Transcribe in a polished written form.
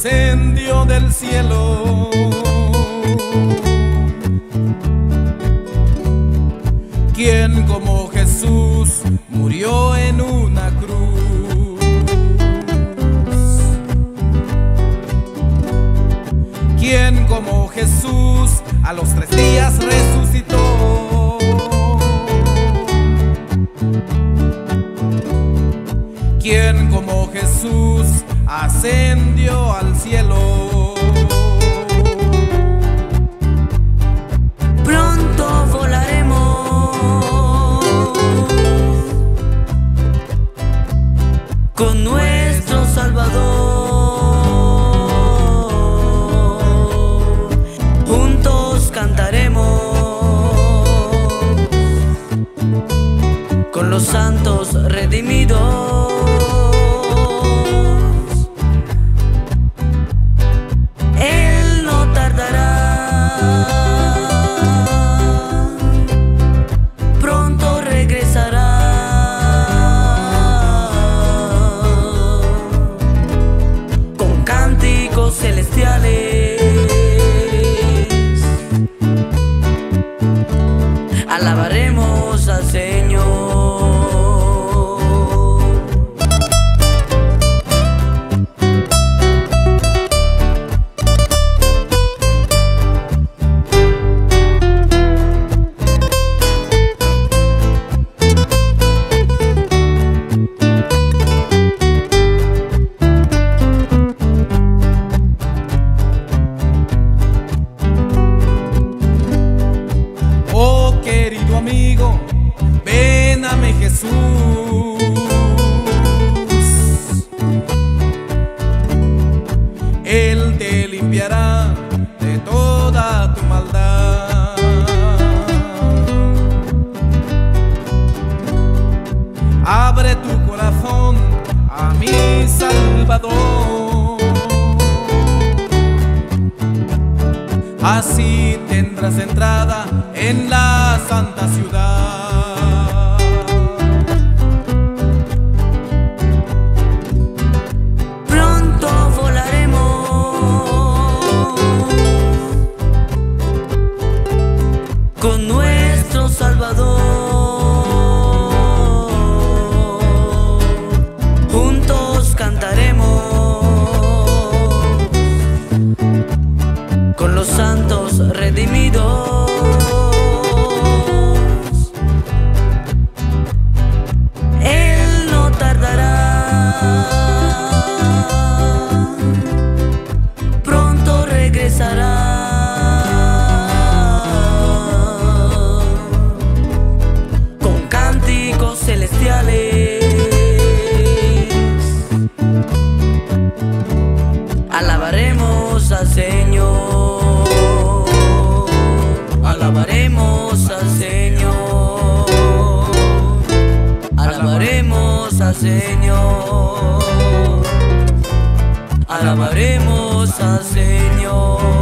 descendió del cielo. ¿Quién como Jesús murió en una cruz? ¿Quién como Jesús a los 3 días resucitó? ¿Quién como Jesús ascendió al cielo? Pronto volaremos con nuestro Salvador. Juntos cantaremos con los santos redimidos. Alabaremos al Señor. Querido amigo, ven a mi Jesús. Él te limpiará de toda tu maldad. Abre tu corazón a mi Salvador. Así tendrás entrada en la santa ciudad. Pronto volaremos con nuestro Salvador. Juntos cantaremos con los santos redimidos. Él no tardará, pronto regresará. Con cánticos celestiales alabaremos al Señor. Alabaremos al Señor. Alabaremos al Señor. Alabaremos al Señor.